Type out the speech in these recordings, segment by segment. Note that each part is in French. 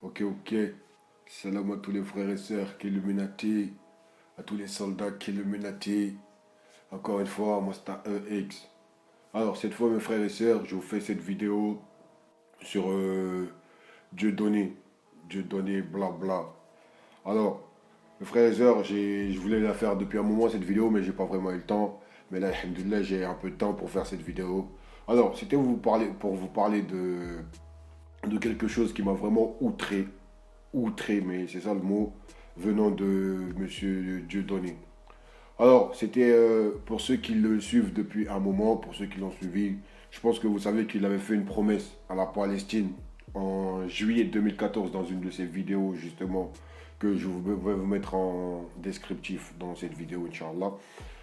Ok, ok. Salam à tous les frères et sœurs Illuminati, à tous les soldats Illuminati. Encore une fois, moi c'est un EX. Alors, cette fois, mes frères et sœurs, je vous fais cette vidéo sur Dieu donné. Dieu donné, blabla. Alors, mes frères et sœurs, je voulais la faire depuis un moment cette vidéo, mais j'ai pas vraiment eu le temps. Mais là, alhamdoulilah, j'ai un peu de temps pour faire cette vidéo. Alors, c'était pour vous parler de quelque chose qui m'a vraiment outré, mais c'est ça le mot, venant de Monsieur Dieudonné. Alors, c'était pour ceux qui le suivent depuis un moment, pour ceux qui l'ont suivi, je pense que vous savez qu'il avait fait une promesse à la Palestine en juillet 2014 dans une de ses vidéos, justement, que je vais vous mettre en descriptif dans cette vidéo, Inch'Allah.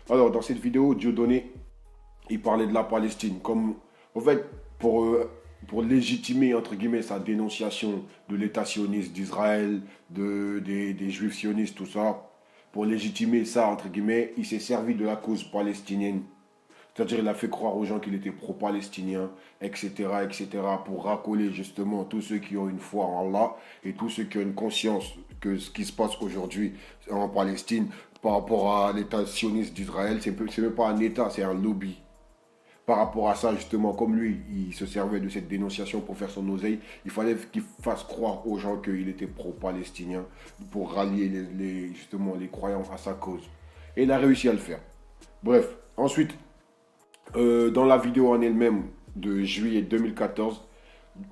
Alors, dans cette vidéo, Dieudonné, il parlait de la Palestine comme, en fait, pour, euh, pour légitimer, entre guillemets, sa dénonciation de l'État sioniste d'Israël, des Juifs sionistes, tout ça, pour légitimer ça, entre guillemets, il s'est servi de la cause palestinienne. C'est-à-dire, il a fait croire aux gens qu'il était pro-palestinien, etc., etc., pour racoler justement tous ceux qui ont une foi en Allah et tous ceux qui ont une conscience que ce qui se passe aujourd'hui en Palestine par rapport à l'État sioniste d'Israël, c'est même pas un État, c'est un lobby. Par rapport à ça, justement, comme lui, il se servait de cette dénonciation pour faire son oseille, il fallait qu'il fasse croire aux gens qu'il était pro-palestinien pour rallier justement les croyants à sa cause. Et il a réussi à le faire. Bref, ensuite, dans la vidéo en elle-même de juillet 2014,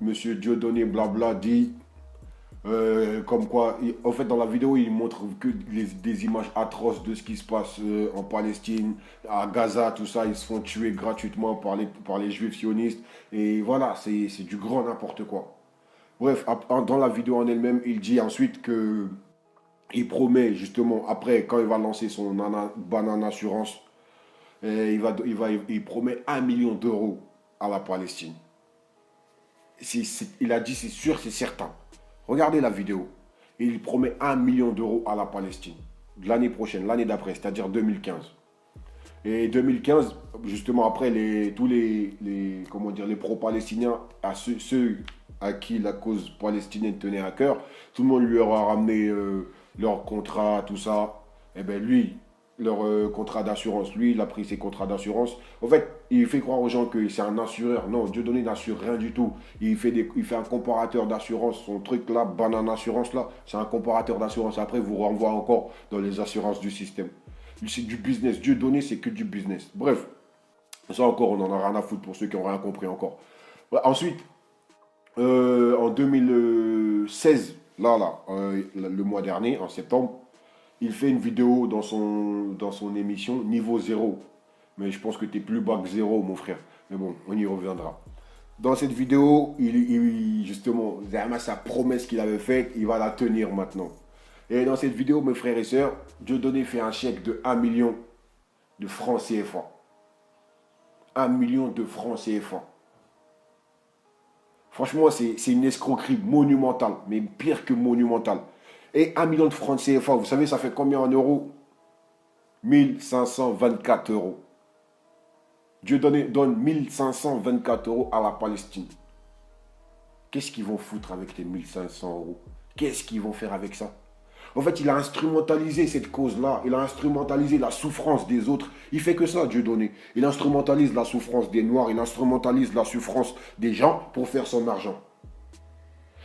Monsieur Dieudonné Blabla dit comme quoi, en fait, dans la vidéo, il montre que des images atroces de ce qui se passe en Palestine, à Gaza, tout ça. Ils se font tuer gratuitement par les juifs sionistes. Et voilà, c'est du grand n'importe quoi. Bref, dans la vidéo en elle-même, il dit ensuite que il promet justement, après, quand il va lancer son banane assurance, il promet 1 million d'euros à la Palestine. Il a dit c'est sûr, c'est certain. Regardez la vidéo. Il promet 1 million d'euros à la Palestine l'année prochaine, l'année d'après, c'est-à-dire 2015. Et 2015, justement après tous comment dire, les pro-palestiniens, à ceux à qui la cause palestinienne tenait à cœur, tout le monde lui aura ramené leur contrat, tout ça. Et bien lui, leur contrat d'assurance, lui, il a pris ses contrats d'assurance. En fait, il fait croire aux gens que c'est un assureur. Non, Dieudonné n'assure rien du tout. Il fait un comparateur d'assurance. Son truc là, banane assurance là, c'est un comparateur d'assurance. Après, il vous renvoie encore dans les assurances du système. C'est du business. Dieudonné, c'est que du business. Bref, ça encore, on en a rien à foutre pour ceux qui n'ont rien compris encore. Ouais, ensuite, en 2016, le mois dernier, en septembre, il fait une vidéo dans son émission Niveau Zéro. Mais je pense que tu es plus bas que zéro, mon frère. Mais bon, on y reviendra. Dans cette vidéo, justement, sa promesse qu'il avait faite, il va la tenir maintenant. Et dans cette vidéo, mes frères et sœurs, Dieudonné fait un chèque de 1 million de francs CFA. 1 million de francs CFA. Franchement, c'est une escroquerie monumentale, mais pire que monumentale. Et 1 million de francs CFA, vous savez, ça fait combien en euros? 1524 euros. Donne 1524 euros à la Palestine. Qu'est-ce qu'ils vont foutre avec les 1500 euros? Qu'est-ce qu'ils vont faire avec ça? En fait, il a instrumentalisé cette cause-là. Il a instrumentalisé la souffrance des autres. Il fait que ça, Dieudonné. Il instrumentalise la souffrance des Noirs. Il instrumentalise la souffrance des gens pour faire son argent.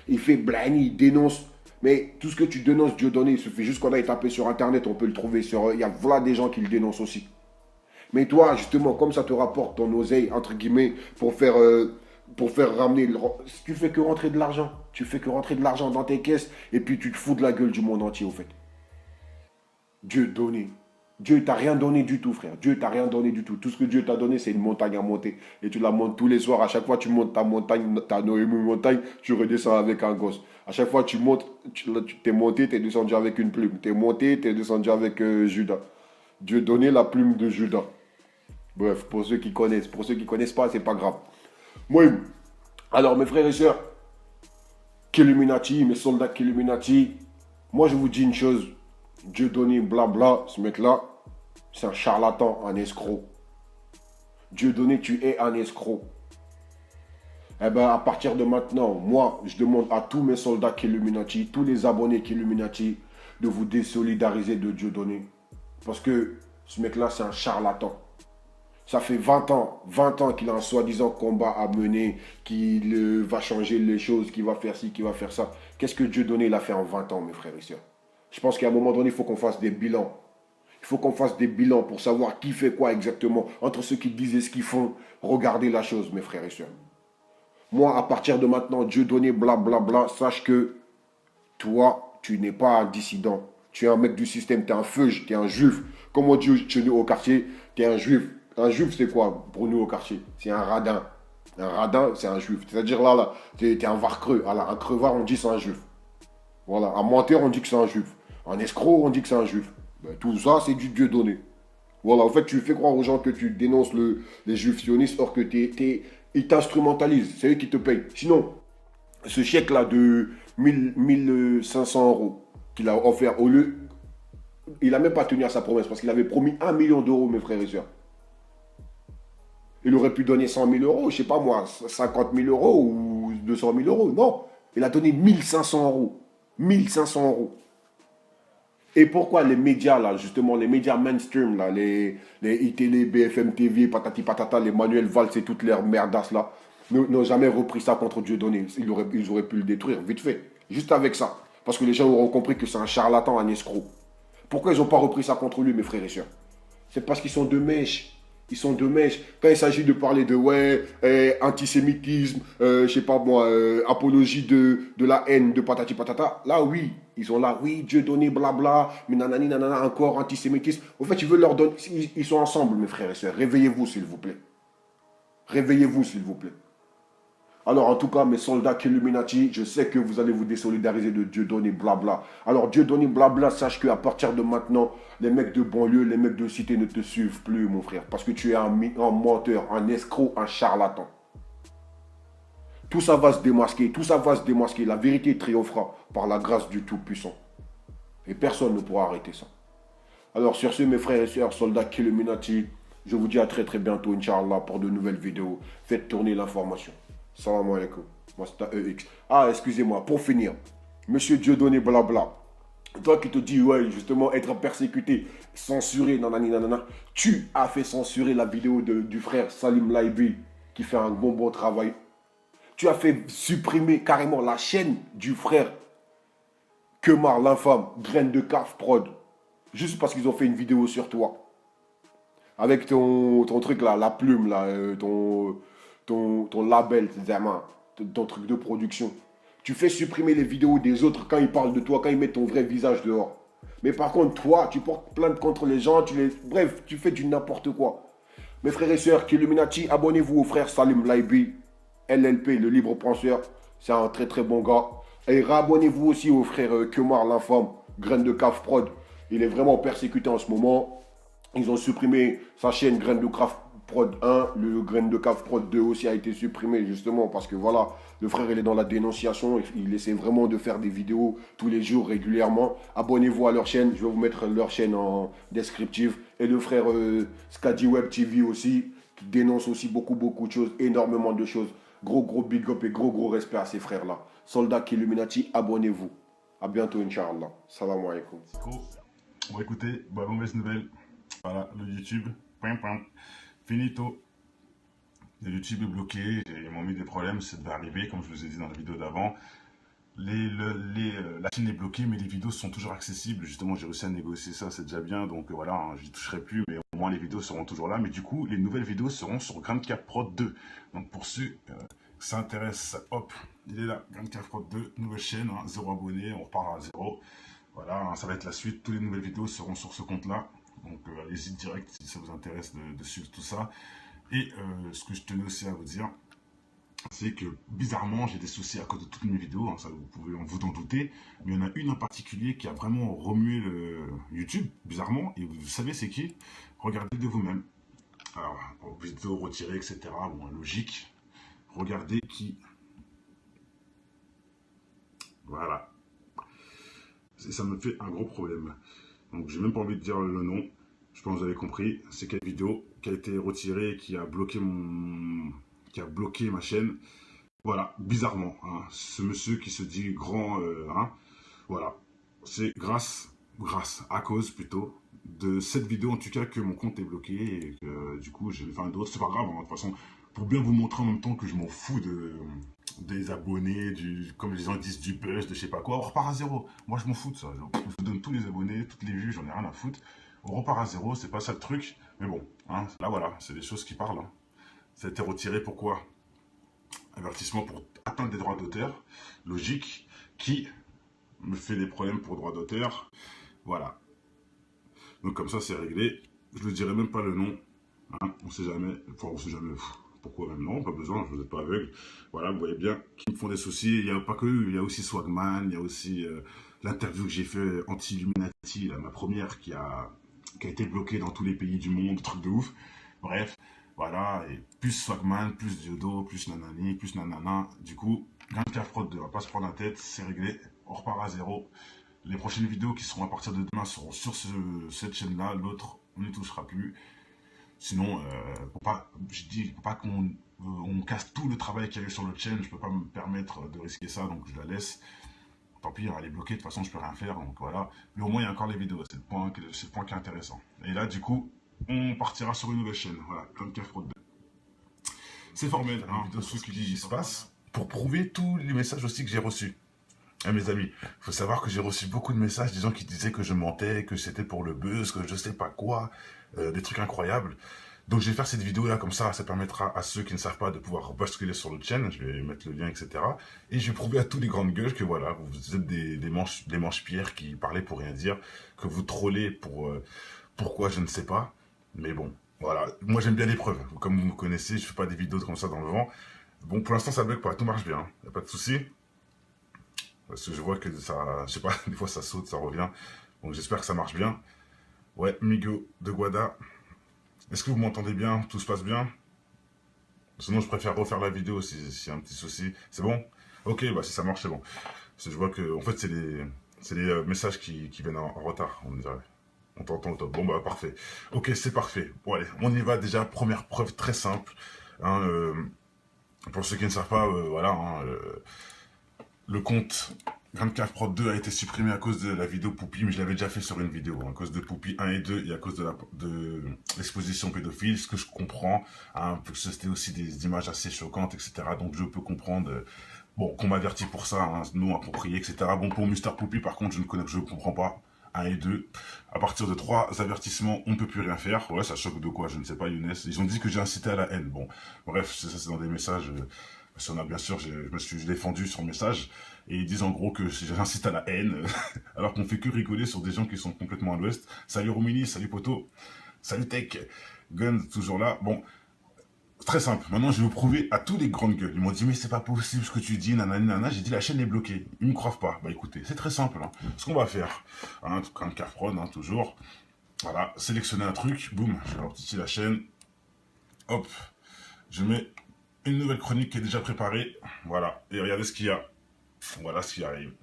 Il fait blani, il dénonce. Mais tout ce que tu dénonces, Dieudonné, il suffit juste qu'on aille taper sur Internet. On peut le trouver sur... Il y a voilà des gens qui le dénoncent aussi. Mais toi, justement, comme ça te rapporte ton oseille, entre guillemets, pour faire ramener... Tu fais que rentrer de l'argent. Tu fais que rentrer de l'argent dans tes caisses et puis tu te fous de la gueule du monde entier, au fait. Dieu donné. Dieu t'a rien donné du tout, frère. Dieu t'a rien donné du tout. Tout ce que Dieu t'a donné, c'est une montagne à monter. Et tu la montes tous les soirs. À chaque fois, tu montes ta montagne, ta montagne, tu redescends avec un gosse. À chaque fois, tu montes, t'es monté, t'es descendu avec une plume. T'es monté, t'es descendu avec Judas. Dieu donnait la plume de Judas. Bref, pour ceux qui connaissent. Pour ceux qui ne connaissent pas, c'est pas grave. Moi, alors mes frères et sœurs, Illuminati, mes soldats Illuminati, moi je vous dis une chose. Dieu donné blabla, ce mec-là, c'est un charlatan, un escroc. Dieu donné, tu es un escroc. Eh ben, à partir de maintenant, moi, je demande à tous mes soldats Illuminati, tous les abonnés Illuminati, de vous désolidariser de Dieudonné. Parce que ce mec-là, c'est un charlatan. Ça fait 20 ans qu'il a un soi-disant combat à mener, qu'il va changer les choses, qu'il va faire ci, qu'il va faire ça. Qu'est-ce que Dieudonné il a fait en 20 ans, mes frères et sœurs? Je pense qu'à un moment donné, il faut qu'on fasse des bilans. Il faut qu'on fasse des bilans pour savoir qui fait quoi exactement. Entre ceux qui disent et ce qu'ils font, regardez la chose, mes frères et sœurs. Moi, à partir de maintenant, Dieudonné, blablabla, sache que toi, tu n'es pas un dissident. Tu es un mec du système, tu es un feuge, tu es un juif. Comme on dit chez nous au quartier, tu es un juif. Un juif, c'est quoi pour nous au quartier? C'est un radin. Un radin, c'est un juif. C'est-à-dire là, tu es un varcreux. Voilà, un crevard, on dit c'est un juif. Voilà, un menteur, on dit que c'est un juif. Un escroc, on dit que c'est un juif. Ben, tout ça, c'est du Dieu donné. Voilà, en fait, tu fais croire aux gens que tu dénonces les juifs sionistes, or que ils t'instrumentalisent. C'est eux qui te payent. Sinon, ce chèque-là de 1500 euros qu'il a offert au lieu, il n'a même pas tenu à sa promesse parce qu'il avait promis 1 million d'euros, mes frères et sœurs. Il aurait pu donner 100 000 euros, je sais pas moi, 50 000 euros ou 200 000 euros. Non, il a donné 1500 euros. 1500 euros. Et pourquoi les médias, là, justement, les médias mainstream, là, les ITL, BFM TV, patati patata, les Manuel Valls et toutes leurs merdasses, là, n'ont jamais repris ça contre Dieudonné. Ils auraient pu le détruire, vite fait. Juste avec ça. Parce que les gens auront compris que c'est un charlatan, un escroc. Pourquoi ils n'ont pas repris ça contre lui, mes frères et sœurs? C'est parce qu'ils sont de mèche. Ils sont de mèche. Quand il s'agit de parler de antisémitisme, je sais pas moi, apologie de la haine, de patati patata, là oui, ils sont là, oui, Dieu donné, blabla, mais nanani, nanana, encore antisémitisme. En fait, ils veulent leur donner. Ils sont ensemble, mes frères et sœurs. Réveillez-vous, s'il vous plaît. Réveillez-vous, s'il vous plaît. Alors, en tout cas, mes soldats Illuminati, je sais que vous allez vous désolidariser de Dieudonné blabla. Alors, Dieudonné blabla, sache qu'à partir de maintenant, les mecs de banlieue, les mecs de cité ne te suivent plus, mon frère. Parce que tu es un menteur, un escroc, un charlatan. Tout ça va se démasquer, tout ça va se démasquer. La vérité triomphera par la grâce du Tout-Puissant. Et personne ne pourra arrêter ça. Alors, sur ce, mes frères et sœurs, soldats Illuminati, je vous dis à très très bientôt, Inch'Allah, pour de nouvelles vidéos. Faites tourner l'information. Salam alaikum. Moi, c'est EX. Ah, excusez-moi, pour finir, monsieur Dieudonné blabla, toi qui te dis, ouais, justement, être persécuté, censuré, nanani, nanana, tu as fait censurer la vidéo du frère Salim Laibi, qui fait un bon travail. Tu as fait supprimer carrément la chaîne du frère Kemar, l'infâme, graine de caf prod, juste parce qu'ils ont fait une vidéo sur toi. Avec ton truc là, la plume là, ton label, ton truc de production. Tu fais supprimer les vidéos des autres quand ils parlent de toi, quand ils mettent ton vrai visage dehors. Mais par contre, toi, tu portes plainte contre les gens, bref, tu fais du n'importe quoi. Mes frères et sœurs, Illuminati, abonnez-vous au frère Salim Laibi, LLP, le libre penseur. C'est un très très bon gars. Et réabonnez-vous aussi au frère Kemar, l'infâme, graine de caf prod. Il est vraiment persécuté en ce moment. Ils ont supprimé sa chaîne Graine de Craft Prod 1, le Graine de Craft Prod 2 aussi a été supprimé justement parce que voilà, le frère il est dans la dénonciation, il essaie vraiment de faire des vidéos tous les jours régulièrement. Abonnez-vous à leur chaîne, je vais vous mettre leur chaîne en descriptif. Et le frère Skadi Web TV aussi, qui dénonce aussi beaucoup de choses, énormément de choses. Gros big up et gros respect à ces frères-là. Soldats Illuminati, abonnez-vous. À bientôt, Inch'Allah. Salam alaikum. Bon, écoutez, mauvaise nouvelle. Voilà, le YouTube, finito. Le YouTube est bloqué, ils m'ont mis des problèmes, ça devait arriver, comme je vous ai dit dans la vidéo d'avant. La chaîne est bloquée, mais les vidéos sont toujours accessibles. Justement, j'ai réussi à négocier ça, c'est déjà bien. Donc voilà, hein, j'y toucherai plus, mais au moins les vidéos seront toujours là. Mais du coup, les nouvelles vidéos seront sur GrandCap Prod 2. Donc pour ceux qui s'intéressent, hop, il est là, GrandCap Prod 2, nouvelle chaîne, hein, 0 abonnés, on repart à 0. Voilà, hein, ça va être la suite. Toutes les nouvelles vidéos seront sur ce compte-là. Donc allez-y direct si ça vous intéresse de suivre tout ça. Et ce que je tenais aussi à vous dire, c'est que bizarrement, j'ai des soucis à cause de toutes mes vidéos, hein, ça vous pouvez vous en douter, mais il y en a une en particulier qui a vraiment remué le YouTube, bizarrement, et vous savez c'est qui? Regardez de vous-même. Alors, vidéo retirée, etc., bon, logique. Regardez qui. Voilà. Ça me fait un gros problème. Donc, j'ai même pas envie de dire le nom. Je pense que vous avez compris. C'est quelle vidéo qui a été retirée et qui a bloqué ma chaîne. Voilà, bizarrement, hein, ce monsieur qui se dit grand, hein, voilà, c'est à cause plutôt, de cette vidéo en tout cas que mon compte est bloqué et que du coup j'ai fait un d'autres. C'est pas grave, hein, de toute façon, pour bien vous montrer en même temps que je m'en fous des abonnés, comme les gens disent, du buzz, de je sais pas quoi, on repart à zéro. Moi je m'en fous de ça. Je vous donne tous les abonnés, toutes les vues, j'en ai rien à foutre. On repart à zéro, c'est pas ça le truc. Mais bon, hein, là voilà, c'est des choses qui parlent. Hein. Ça a été retiré, pourquoi? Avertissement pour atteindre des droits d'auteur, logique, qui me fait des problèmes pour droits d'auteur. Voilà. Donc comme ça, c'est réglé. Je ne dirai même pas le nom. Hein, on sait jamais. Enfin, on sait jamais. Pourquoi même non? Pas besoin, je vous êtes pas aveugle. Voilà, vous voyez bien qu'ils me font des soucis. Il n'y a pas que eux, il y a aussi Swagman, il y a aussi l'interview que j'ai fait anti-Illuminati, ma première qui a été bloquée dans tous les pays du monde, truc de ouf. Bref, voilà, et plus Swagman, plus Diodo, plus nanani, plus nanana. Du coup, 24 Prod 2, on va pas se prendre la tête, c'est réglé, on repart à zéro. Les prochaines vidéos qui seront à partir de demain seront sur cette chaîne-là, l'autre, on n'y touchera plus. Sinon, faut pas qu'on casse tout le travail qu'il y a eu sur l'autre chaîne, je peux pas me permettre de risquer ça, donc je la laisse. Tant pis, elle est bloquée, de toute façon je peux rien faire, donc voilà. Mais au moins il y a encore les vidéos, c'est le point qui est intéressant. Et là, du coup, on partira sur une nouvelle chaîne, voilà, comme Fraude 2. C'est formel, hein, de ce qui se passe, pour prouver tous les messages aussi que j'ai reçus. Hein, mes amis, il faut savoir que j'ai reçu beaucoup de messages, des gens qui disaient que je mentais, que c'était pour le buzz, que je sais pas quoi, des trucs incroyables. Donc je vais faire cette vidéo là comme ça permettra à ceux qui ne savent pas de pouvoir basculer sur l'autre chaîne, je vais mettre le lien, etc. Et je vais prouver à tous les grandes gueules que voilà, vous êtes des manches-pierres qui parlaient pour rien dire, que vous trollez pour pourquoi je ne sais pas. Mais bon, voilà, moi j'aime bien les preuves, comme vous me connaissez, je fais pas des vidéos comme ça dans le vent. Bon, pour l'instant ça bug pas, tout marche bien, hein. Y a pas de souci. Parce que je vois que ça, je sais pas, des fois ça saute, ça revient. Donc j'espère que ça marche bien. Ouais, Migo de Guada. Est-ce que vous m'entendez bien? Tout se passe bien? Sinon, je préfère refaire la vidéo s'il y a un petit souci. C'est bon? Ok, bah si ça marche, c'est bon. Parce que je vois que, en fait, c'est les messages qui viennent en retard, on dirait. On t'entend au top. Bon, bah parfait. Ok, c'est parfait. Bon, allez, on y va déjà. Première preuve très simple. Hein, pour ceux qui ne savent pas, voilà, hein, le compte 24 Prod 2 a été supprimé à cause de la vidéo Poupie, mais je l'avais déjà fait sur une vidéo, hein, à cause de Poupie 1 et 2 et à cause de l'exposition pédophile, ce que je comprends, hein, parce que c'était aussi des images assez choquantes, etc. Donc je peux comprendre, bon, qu'on m'avertit pour ça, hein, non approprié, etc. Bon, pour Mister Poupie, par contre, je ne comprends pas. 1 et 2. À partir de 3 avertissements, on ne peut plus rien faire. Ouais, ça choque de quoi, je ne sais pas, Younes. Ils ont dit que j'ai incité à la haine. Bon, bref, ça c'est dans des messages. Parce qu'on a bien sûr, je me suis défendu sur le message. Et ils disent en gros que j'incite à la haine. Alors qu'on fait que rigoler sur des gens qui sont complètement à l'ouest. Salut Romini, salut Poto. Salut Tech. Gun, toujours là. Bon, très simple. Maintenant, je vais vous prouver à tous les grandes gueules. Ils m'ont dit, mais c'est pas possible ce que tu dis, nanani, nanana. J'ai dit, la chaîne est bloquée. Ils me croient pas. Bah écoutez, c'est très simple. Hein. Ce qu'on va faire, hein, comme Carfron, hein, toujours. Voilà, sélectionner un truc. Boum, je vais ici la chaîne. Hop, je mets une nouvelle chronique qui est déjà préparée. Voilà, et regardez ce qu'il y a. Voilà ce qui arrive.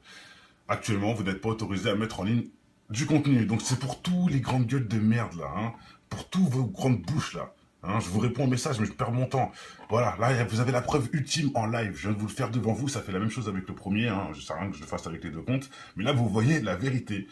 Actuellement, vous n'êtes pas autorisé à mettre en ligne du contenu. Donc c'est pour tous les grandes gueules de merde là. Hein. Pour tous vos grandes bouches là. Hein, je vous réponds au message, mais je perds mon temps. Voilà, là, vous avez la preuve ultime en live. Je viens de vous le faire devant vous. Ça fait la même chose avec le premier. Hein. Je ne sais rien que je le fasse avec les deux comptes. Mais là, vous voyez la vérité.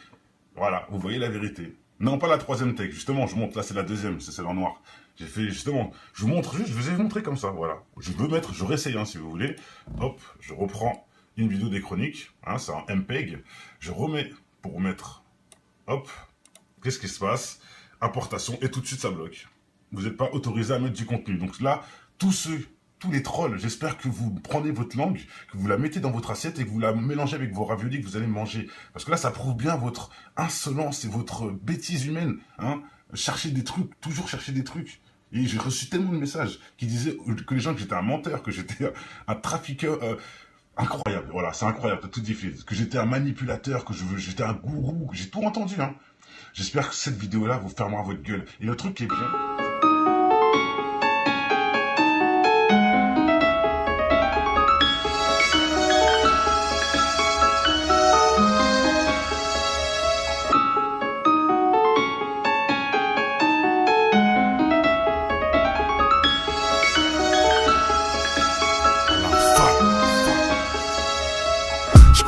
Voilà, vous voyez la vérité. Non, pas la troisième take. Justement, je montre. Là, c'est la deuxième. C'est celle en noir. J'ai fait, justement, je vous montre juste, je vous ai montré comme ça. Voilà. Je veux mettre, je réessaye, hein, si vous voulez. Hop, je reprends une vidéo des chroniques. Hein, c'est un MPEG. Je remets pour mettre. Hop. Qu'est-ce qui se passe? Importation. Et tout de suite, ça bloque. Vous n'êtes pas autorisé à mettre du contenu. Donc là, tous les trolls, j'espère que vous prenez votre langue, que vous la mettez dans votre assiette et que vous la mélangez avec vos raviolis que vous allez manger. Parce que là, ça prouve bien votre insolence et votre bêtise humaine. Hein. Chercher des trucs, toujours chercher des trucs. Et j'ai reçu tellement de messages qui disaient que les gens, que j'étais un menteur, que j'étais un trafiqueur... incroyable, voilà, c'est incroyable, t'as tout dit, que j'étais un manipulateur, que j'étais un gourou, que j'ai tout entendu. Hein. J'espère que cette vidéo-là vous fermera votre gueule. Et le truc qui est bien...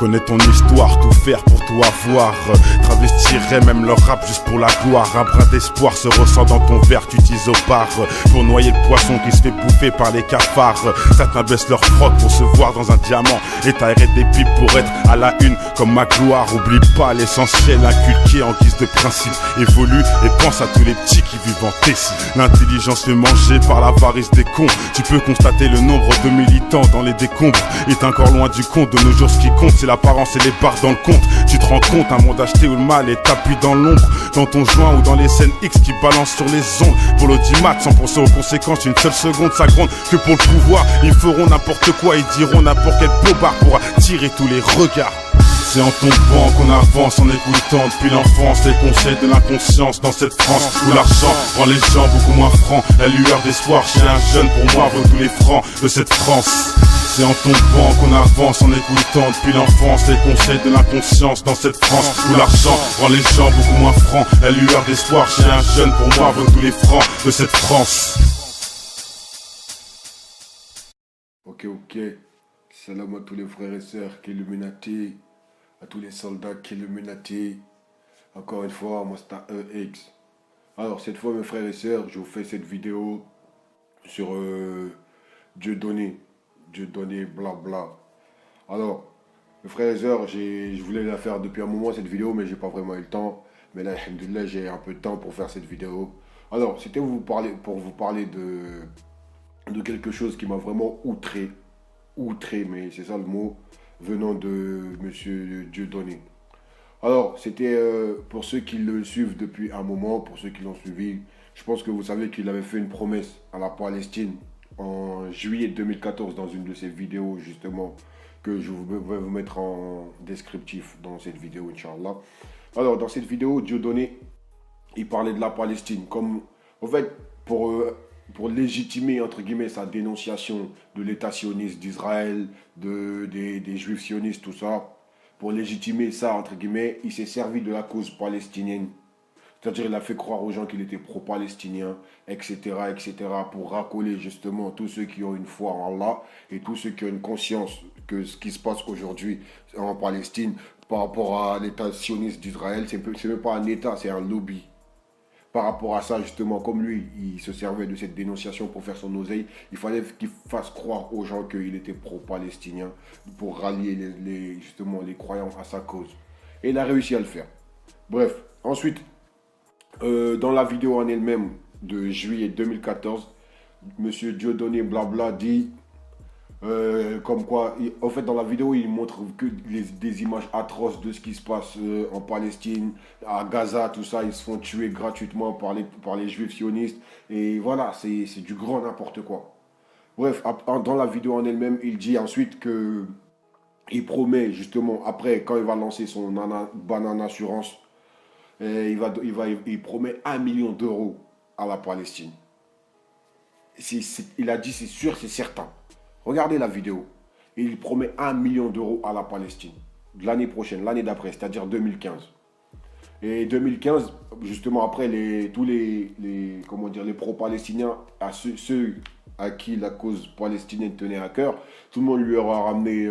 connais ton histoire, tout faire pour tout avoir. Travestirais même leur rap juste pour la gloire. Un brin d'espoir se ressent dans ton verre, tu t'isopares pour noyer le poisson qui se fait bouffer par les cafards. Certains baissent leur froc pour se voir dans un diamant et t'arrêtes des pipes pour être à la une comme ma gloire. Oublie pas l'essentiel inculqué en guise de principe. Évolue et pense à tous les petits qui vivent en Tessie. L'intelligence fait manger par l'avarice des cons. Tu peux constater le nombre de militants dans les décombres est encore loin du compte. De nos jours ce qui compte c'est l'apparence et les barres dans le compte. Tu te rends compte un monde acheté où le mal est appuyé dans l'ombre, dans ton joint ou dans les scènes X qui balancent sur les ondes. Pour l'audimat sans penser aux conséquences, une seule seconde ça gronde que pour le pouvoir. Ils feront n'importe quoi, ils diront n'importe quel bobard pour attirer tous les regards. C'est en tombant qu'on avance en écoutant depuis l'enfance les conseils de l'inconscience dans cette France où l'argent rend les gens beaucoup moins francs. La lueur d'espoir chez un jeune pour moi vaut tous les francs de cette France. C'est en tombant qu'on avance en écoutant depuis l'enfance les conseils de l'inconscience dans cette France où l'argent rend les gens beaucoup moins francs. La lueur d'espoir chez un jeune pour moi vaut tous les francs de cette France. Ok. Salam à tous les frères et sœurs qu'Illuminati, à tous les soldats qu'Illuminati. Encore une fois, moi c'est un EX. Alors cette fois mes frères et sœurs, je vous fais cette vidéo sur Dieudonné blabla. Alors, mes frères et sœurs, je voulais la faire depuis un moment cette vidéo, mais j'ai pas vraiment eu le temps. Mais là, alhamdoulilah, j'ai un peu de temps pour faire cette vidéo. Alors, c'était pour vous parler de quelque chose qui m'a vraiment outré, mais c'est ça le mot, venant de monsieur Dieudonné. Alors, c'était pour ceux qui le suivent depuis un moment, pour ceux qui l'ont suivi, je pense que vous savez qu'il avait fait une promesse à la Palestine en juillet 2014 dans une de ses vidéos justement que je vais vous mettre en descriptif dans cette vidéo, Inch'Allah. Alors, dans cette vidéo, Dieudonné, il parlait de la Palestine comme, en fait, pour légitimer, entre guillemets, sa dénonciation de l'État sioniste d'Israël, des Juifs sionistes, tout ça. Pour légitimer ça, entre guillemets, il s'est servi de la cause palestinienne. C'est-à-dire il a fait croire aux gens qu'il était pro-palestinien, etc., pour racoler justement tous ceux qui ont une foi en Allah et tous ceux qui ont une conscience que ce qui se passe aujourd'hui en Palestine par rapport à l'État sioniste d'Israël, c'est même pas un État, c'est un lobby. Par rapport à ça, justement, comme lui, il se servait de cette dénonciation pour faire son oseille, il fallait qu'il fasse croire aux gens qu'il était pro-palestinien pour rallier justement les croyants à sa cause. Et il a réussi à le faire. Bref, ensuite, dans la vidéo en elle-même de juillet 2014, monsieur Dieudonné blabla dit comme quoi, en fait dans la vidéo il montre que des images atroces de ce qui se passe en Palestine, à Gaza, tout ça, ils se font tuer gratuitement par les juifs sionistes, et voilà, c'est du grand n'importe quoi. Bref, dans la vidéo en elle-même, il dit ensuite que il promet justement, après quand il va lancer son banane assurance, il promet 1 million d'euros à la Palestine. Il a dit c'est sûr, c'est certain. Regardez la vidéo. Il promet 1 million d'euros à la Palestine. L'année prochaine, l'année d'après, c'est-à-dire 2015. Et 2015, justement après tous les pro-palestiniens, ceux à qui la cause palestinienne tenait à cœur, tout le monde lui aura ramené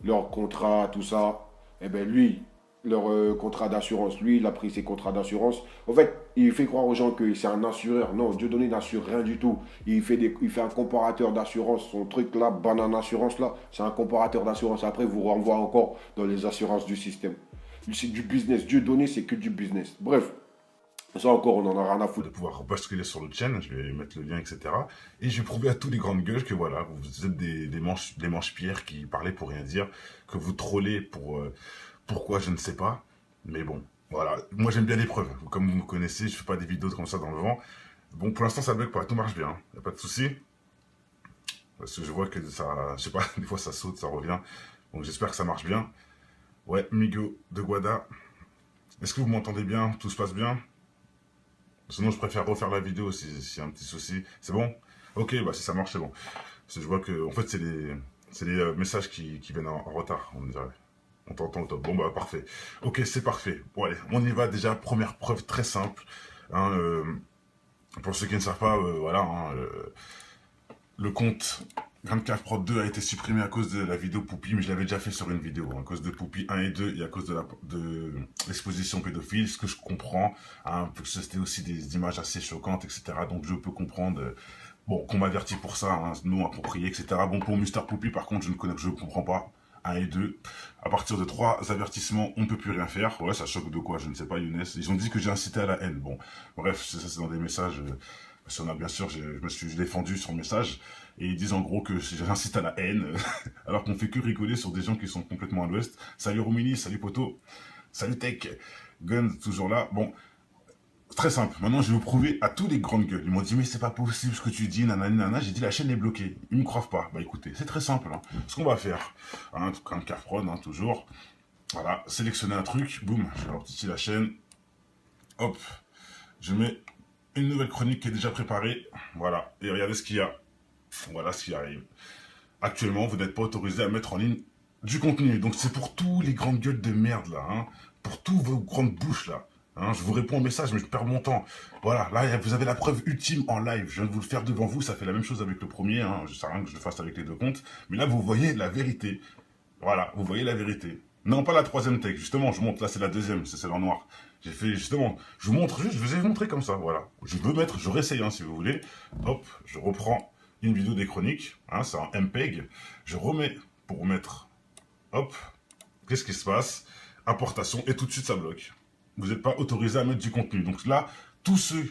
leur contrat, tout ça. Et bien lui, leur contrat d'assurance. Lui, il a pris ses contrats d'assurance. En fait, il fait croire aux gens que c'est un assureur. Non, Dieudonné n'assure rien du tout. Il fait un comparateur d'assurance. Son truc là, banane assurance là, c'est un comparateur d'assurance. Après, vous renvoie encore dans les assurances du système. C'est du business. Dieudonné, c'est que du business. Bref, ça encore, on en a rien à foutre. De pouvoir basculer sur le chaîne, je vais mettre le lien, etc. Et je vais prouver à tous les grandes gueules que voilà, vous êtes des manches-pierres qui parlaient pour rien dire, que vous trollez pour... pourquoi, je ne sais pas. Mais bon, voilà. Moi, j'aime bien les preuves. Comme vous me connaissez, je fais pas des vidéos comme ça dans le vent. Bon, pour l'instant, ça bug pas. Tout marche bien. Il n'y a pas de souci. Parce que je vois que ça... Je sais pas, des fois, ça saute, ça revient. Donc, j'espère que ça marche bien. Ouais, Migo de Guada. Est-ce que vous m'entendez bien? Tout se passe bien? Sinon, je préfère refaire la vidéo s'il y a un petit souci. C'est bon? Ok, bah si ça marche, c'est bon. Parce que je vois que... En fait, c'est les messages qui viennent en retard, on dirait. On t'entend au top. Bon, bah, parfait. Ok, c'est parfait. Bon, allez, on y va déjà. Première preuve très simple. Hein, pour ceux qui ne savent pas, voilà, hein, le compte Grandcraft Prod 2 a été supprimé à cause de la vidéo Poupie, mais je l'avais déjà fait sur une vidéo, hein, à cause de Poupie 1 et 2 et à cause de l'exposition pédophile, ce que je comprends, hein, parce que c'était aussi des images assez choquantes, etc. Donc je peux comprendre, bon, qu'on m'avertit pour ça, hein, non approprié, etc. Bon, pour Mister Poupie, par contre, je ne comprends pas. 1 et 2. À partir de 3 avertissements, on ne peut plus rien faire. Ouais, ça choque de quoi, je ne sais pas, Younes. Ils ont dit que j'ai incité à la haine. Bon, bref, ça c'est dans des messages. Parce qu'on a bien sûr, je me suis défendu sur le message. Et ils disent en gros que j'incite à la haine. Alors qu'on fait que rigoler sur des gens qui sont complètement à l'ouest. Salut Romini, salut Poto, salut Tech. Gun, toujours là. Bon, très simple. Maintenant, je vais vous prouver à tous les grandes gueules. Ils m'ont dit, mais c'est pas possible ce que tu dis, nanani, nanana. J'ai dit, la chaîne est bloquée. Ils me croient pas. Bah écoutez, c'est très simple. Hein. Ce qu'on va faire, hein, comme Carprod, hein, toujours. Voilà, sélectionner un truc. Boum, je vais ici la chaîne. Hop, je mets une nouvelle chronique qui est déjà préparée. Voilà, et regardez ce qu'il y a. Voilà ce qui arrive. Actuellement, vous n'êtes pas autorisé à mettre en ligne du contenu. Donc c'est pour tous les grandes gueules de merde là. Hein. Pour tous vos grandes bouches là. Hein, je vous réponds au message, mais je perds mon temps. Voilà, là, vous avez la preuve ultime en live. Je viens de vous le faire devant vous. Ça fait la même chose avec le premier. Hein. Je ne sais rien que je le fasse avec les deux comptes. Mais là, vous voyez la vérité. Voilà, vous voyez la vérité. Non, pas la troisième take. Justement, je montre. Là, c'est la deuxième. C'est celle en noir. J'ai fait, justement, je vous montre juste. Je vous ai montré comme ça. Voilà. Je veux mettre, je réessaye, hein, si vous voulez. Hop, je reprends une vidéo des chroniques. Hein, c'est un MPEG. Je remets pour mettre. Hop. Qu'est-ce qui se passe? Importation. Et tout de suite, ça bloque. Vous n'êtes pas autorisé à mettre du contenu. Donc là, tous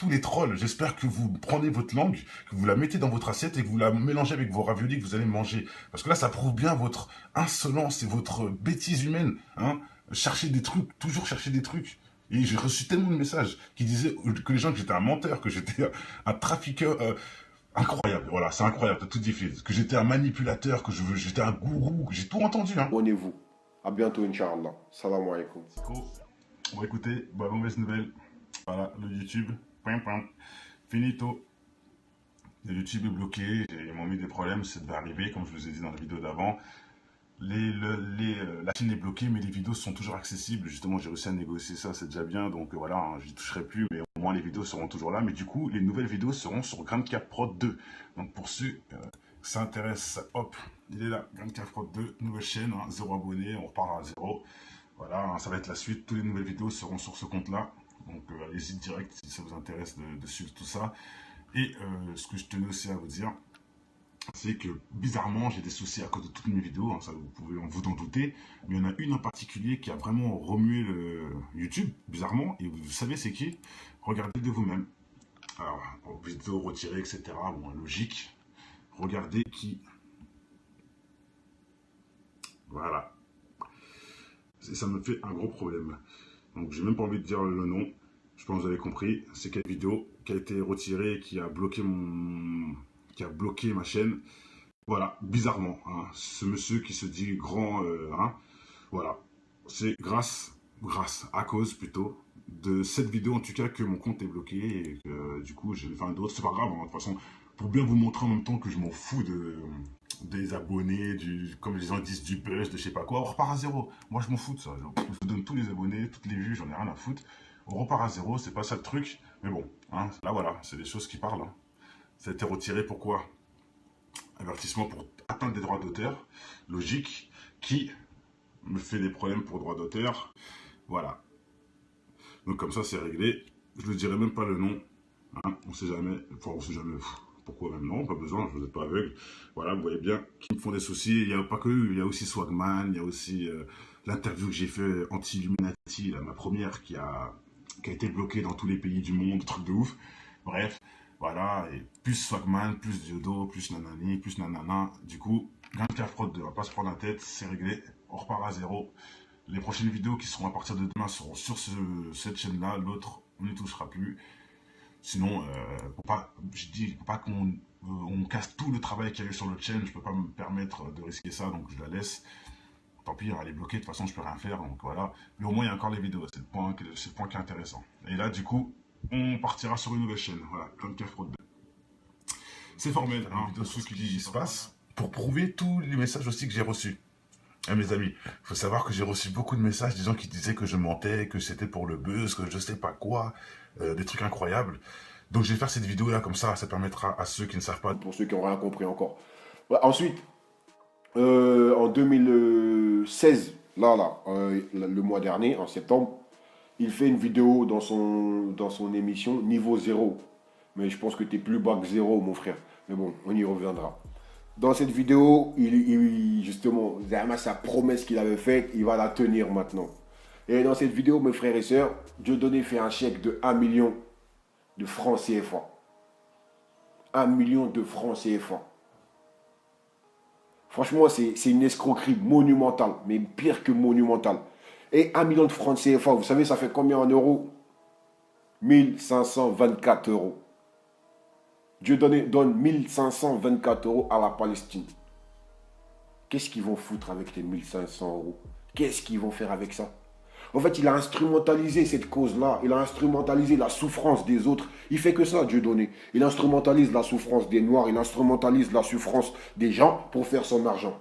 les trolls, j'espère que vous prenez votre langue, que vous la mettez dans votre assiette et que vous la mélangez avec vos raviolis que vous allez manger. Parce que là, ça prouve bien votre insolence et votre bêtise humaine. Hein. Chercher des trucs, toujours chercher des trucs. Et j'ai reçu tellement de messages qui disaient que les gens, que j'étais un menteur, que j'étais un trafiqueur. Incroyable, voilà, c'est incroyable, t'as tout dit, que j'étais un manipulateur, j'étais un gourou, que j'ai tout entendu. Hein. Abonnez-vous. À bientôt, Inch'Allah. Salam alaikum. Bon, écoutez, bah, mauvaise nouvelle. Voilà, le YouTube, pam, pam, finito. Le YouTube est bloqué, ils m'ont mis des problèmes, ça devait arriver, comme je vous ai dit dans la vidéo d'avant. La chaîne est bloquée, mais les vidéos sont toujours accessibles. Justement, j'ai réussi à négocier ça, c'est déjà bien. Donc voilà, hein, j'y toucherai plus, mais au moins les vidéos seront toujours là. Mais du coup, les nouvelles vidéos seront sur GrandCap Prod 2. Donc pour ceux qui s'intéressent, hop, il est là, GrandCap Prod 2, nouvelle chaîne, hein, 0 abonnés, on repart à 0. Voilà, hein, ça va être la suite. Toutes les nouvelles vidéos seront sur ce compte-là. Donc allez-y direct si ça vous intéresse de suivre tout ça. Et ce que je tenais aussi à vous dire, c'est que bizarrement j'ai des soucis à cause de toutes mes vidéos, hein, ça vous pouvez vous en douter, mais il y en a une en particulier qui a vraiment remué le YouTube, bizarrement, et vous savez c'est qui? Regardez de vous-même. Alors, vidéo retirée, etc. Bon, logique. Regardez qui. Voilà. Ça me fait un gros problème. Donc j'ai même pas envie de dire le nom. Je pense que vous avez compris. C'est quelle vidéo qui a été retirée et qui a bloqué ma chaîne. Voilà, bizarrement, hein, ce monsieur qui se dit grand, hein, voilà, c'est à cause plutôt, de cette vidéo en tout cas que mon compte est bloqué et que du coup j'ai fait un d'autres, c'est pas grave, hein, de toute façon, pour bien vous montrer en même temps que je m'en fous des abonnés, comme les gens disent du buzz, de je sais pas quoi, on repart à zéro, moi je m'en fous de ça, je vous donne tous les abonnés, toutes les vues, j'en ai rien à foutre, on repart à zéro, c'est pas ça le truc, mais bon, hein, là voilà, c'est des choses qui parlent, hein. Ça a été retiré, pourquoi? Avertissement pour atteinte des droits d'auteur, logique, qui me fait des problèmes pour droits d'auteur. Voilà. Donc comme ça, c'est réglé. Je ne dirai même pas le nom. Hein, on sait jamais. Enfin, on sait jamais. Pourquoi même non, pas besoin, je vous êtes pas aveugle. Voilà, vous voyez bien qu'ils me font des soucis. Il n'y a pas que eux, il y a aussi Swagman, il y a aussi l'interview que j'ai fait anti-Illuminati, ma première qui a été bloquée dans tous les pays du monde, truc de ouf. Bref, voilà, et plus Swagman, plus Diodo, plus nanani, plus nanana. Du coup, GrandCap Prod 2, on va pas se prendre la tête, c'est réglé, on repart à zéro. Les prochaines vidéos qui seront à partir de demain seront sur cette chaîne-là, l'autre, on n'y touchera plus. Sinon, je dis, faut pas on casse tout le travail qu'il y avait sur notre chaîne, je peux pas me permettre de risquer ça, donc je la laisse. Tant pis, elle est bloquée, de toute façon je peux rien faire, donc voilà. Mais au moins il y a encore les vidéos, c'est le point qui est intéressant. Et là, du coup, on partira sur une nouvelle chaîne, voilà, GrandCap Prod 2. C'est formel, hein, de ce qui se passe, pour prouver tous les messages aussi que j'ai reçus. Ah, mes amis, il faut savoir que j'ai reçu beaucoup de messages, des gens qui disaient que je mentais, que c'était pour le buzz, que je sais pas quoi, des trucs incroyables. Donc je vais faire cette vidéo là comme ça permettra à ceux qui ne savent pas. Pour ceux qui n'ont rien compris encore. Ouais, ensuite, en 2016, le mois dernier, en septembre, il fait une vidéo dans son émission Niveau Zéro. Mais je pense que tu es plus bas que zéro, mon frère. Mais bon, on y reviendra. Dans cette vidéo, justement, Zahama, sa promesse qu'il avait faite, il va la tenir maintenant. Et dans cette vidéo, mes frères et sœurs, Dieudonné fait un chèque de 1 million de francs CFA. 1 million de francs CFA. Franchement, c'est une escroquerie monumentale, mais pire que monumentale. Et 1 million de francs CFA, vous savez, ça fait combien en euros? 1524 euros. Dieudonné donne 1524 euros à la Palestine. Qu'est-ce qu'ils vont foutre avec les 1500 euros? Qu'est-ce qu'ils vont faire avec ça? En fait, il a instrumentalisé cette cause-là. Il a instrumentalisé la souffrance des autres. Il fait que ça, Dieudonné. Il instrumentalise la souffrance des Noirs. Il instrumentalise la souffrance des gens pour faire son argent.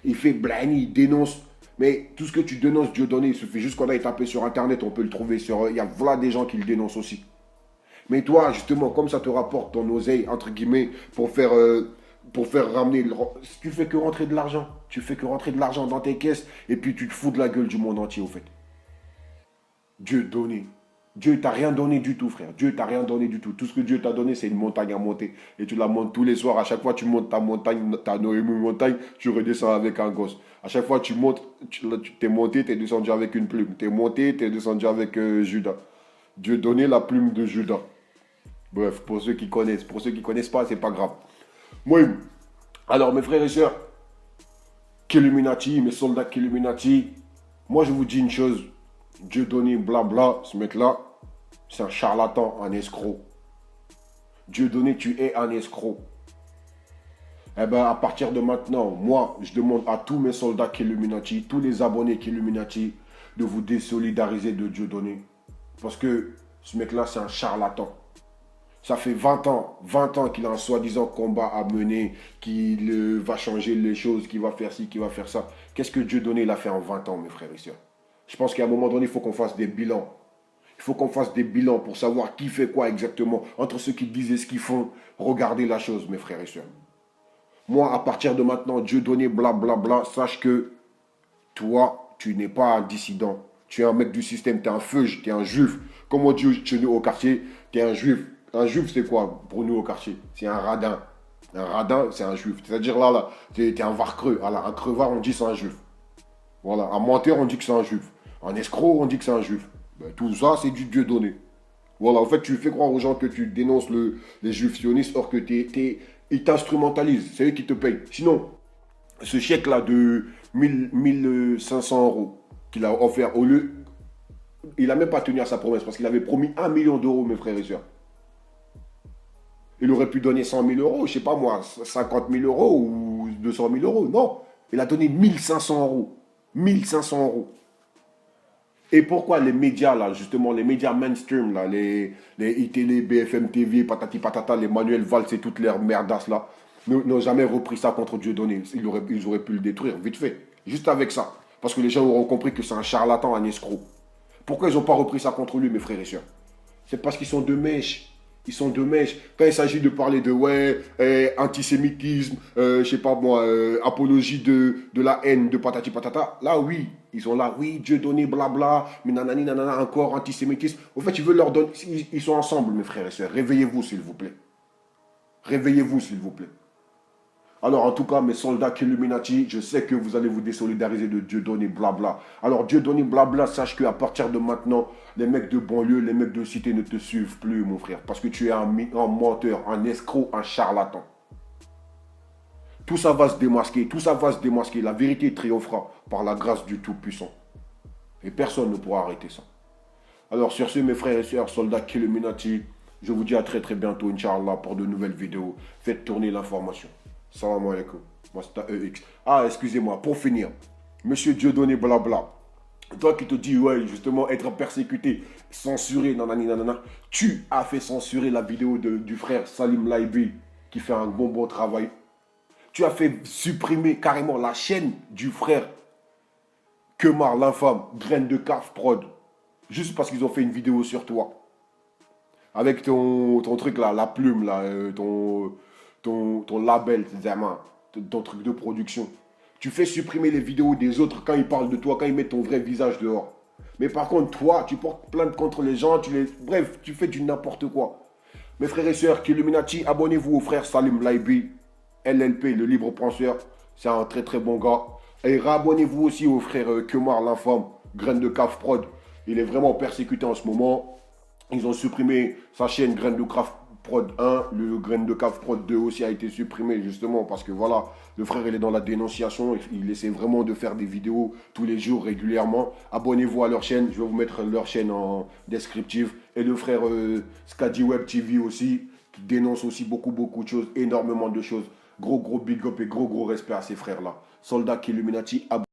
Il fait blani, il dénonce. Mais tout ce que tu dénonces, Dieudonné, il suffit juste qu'on aille taper sur Internet. On peut le trouver sur... Il y a voilà des gens qui le dénoncent aussi. Mais toi, justement, comme ça te rapporte ton oseille, entre guillemets, pour faire ramener... Tu fais que rentrer de l'argent. Tu fais que rentrer de l'argent dans tes caisses et puis tu te fous de la gueule du monde entier, au fait. Dieu donné. Dieu t'a rien donné du tout, frère. Dieu t'a rien donné du tout. Tout ce que Dieu t'a donné, c'est une montagne à monter. Et tu la montes tous les soirs. À chaque fois, tu montes ta montagne, ta montagne, tu redescends avec un gosse. À chaque fois, tu montes, tu t'es monté, tu es descendu avec une plume. Tu es monté, tu es descendu avec Judas. Dieu donné la plume de Judas. Bref, pour ceux qui connaissent. Pour ceux qui ne connaissent pas, c'est pas grave. Moi, alors mes frères et sœurs, Killuminati, mes soldats Killuminati, moi je vous dis une chose. Dieudonné, blabla, ce mec-là, c'est un charlatan, un escroc. Dieudonné, tu es un escroc. Eh bien, à partir de maintenant, moi, je demande à tous mes soldats Killuminati, tous les abonnés Killuminati, de vous désolidariser de Dieudonné. Parce que ce mec-là, c'est un charlatan. Ça fait 20 ans qu'il a un soi-disant combat à mener, qu'il va changer les choses, qu'il va faire ci, qu'il va faire ça. Qu'est-ce que Dieudonné l'a fait en 20 ans, mes frères et sœurs? Je pense qu'à un moment donné, il faut qu'on fasse des bilans. Il faut qu'on fasse des bilans pour savoir qui fait quoi exactement. Entre ceux qui disent et ce qu'ils font, regardez la chose, mes frères et sœurs. Moi, à partir de maintenant, Dieudonné, blablabla, sache que toi, tu n'es pas un dissident. Tu es un mec du système, tu es un feuge, tu es un juif. Comme on dit chez nous au quartier, tu es un juif. Un juif, c'est quoi pour nous au quartier? C'est un radin. Un radin, c'est un juif. C'est-à-dire là, tu es un varcreux. Alors, un crevard, on dit c'est un juif. Voilà. Un menteur, on dit que c'est un juif. Un escroc, on dit que c'est un juif. Ben, tout ça, c'est du Dieudonné. Voilà. En fait, tu fais croire aux gens que tu dénonces les juifs sionistes, or que ils t'instrumentalisent. C'est eux qui te payent. Sinon, ce chèque-là de 1500 euros qu'il a offert au lieu. Il n'a même pas tenu à sa promesse parce qu'il avait promis 1 million d'euros, mes frères et sœurs. Il aurait pu donner 100 000 euros, je sais pas moi, 50 000 euros ou 200 000 euros. Non, il a donné 1500 euros. 1500 euros. Et pourquoi les médias, là, justement, les médias mainstream, là, les iTélé, BFM TV, patati patata, les Manuel Valls et toutes leurs merdasses, là, n'ont jamais repris ça contre Dieudonné. Ils auraient pu le détruire, vite fait. Juste avec ça. Parce que les gens auront compris que c'est un charlatan, un escroc. Pourquoi ils n'ont pas repris ça contre lui, mes frères et sœurs? C'est parce qu'ils sont de mèche. Ils sont de mèche. Quand il s'agit de parler de antisémitisme, je sais pas moi, apologie de la haine, de patati patata, là oui, ils sont là, oui, Dieudonné, blabla, mais nanani, nanana, encore antisémitisme. En fait, ils veulent leur donner. Ils sont ensemble, mes frères et sœurs. Réveillez-vous, s'il vous plaît. Réveillez-vous, s'il vous plaît. Alors, en tout cas, mes soldats Killuminati, je sais que vous allez vous désolidariser de Dieudonné, blabla. Alors, Dieudonné, blabla, sache qu'à partir de maintenant, les mecs de banlieue, les mecs de cité ne te suivent plus, mon frère. Parce que tu es un menteur, un escroc, un charlatan. Tout ça va se démasquer, tout ça va se démasquer. La vérité triomphera par la grâce du Tout-Puissant. Et personne ne pourra arrêter ça. Alors, sur ce, mes frères et sœurs, soldats Killuminati, je vous dis à très très bientôt, Inch'Allah, pour de nouvelles vidéos. Faites tourner l'information. Salam alaikum. Moi, c'est EX. Ah, excusez-moi, pour finir, monsieur Dieudonné, blabla. Toi qui te dis, ouais, justement, être persécuté, censuré, nanani, nanana. Tu as fait censurer la vidéo du frère Salim Laibi, qui fait un bon travail. Tu as fait supprimer carrément la chaîne du frère Kemar, l'infâme, graine de caf prod. Juste parce qu'ils ont fait une vidéo sur toi. Avec ton truc là, la plume là, ton label, ton truc de production. Tu fais supprimer les vidéos des autres quand ils parlent de toi, quand ils mettent ton vrai visage dehors. Mais par contre, toi, tu portes plainte contre les gens, bref, tu fais du n'importe quoi. Mes frères et sœurs, Killuminati, abonnez-vous au frère Salim Laibi, LLP, le libre penseur. C'est un très très bon gars. Et réabonnez-vous aussi au frère Kemar l'infâme, Graine de Caf Prod. Il est vraiment persécuté en ce moment. Ils ont supprimé sa chaîne Graine de Caf Prod 1. Le Graine de Caf Prod 2 aussi a été supprimé justement parce que voilà, le frère il est dans la dénonciation. Il essaie vraiment de faire des vidéos tous les jours régulièrement. Abonnez-vous à leur chaîne. Je vais vous mettre leur chaîne en descriptif. Et le frère Skadi Web TV aussi, qui dénonce aussi beaucoup de choses, énormément de choses. Gros big up et gros respect à ces frères-là. Soldat Killuminati,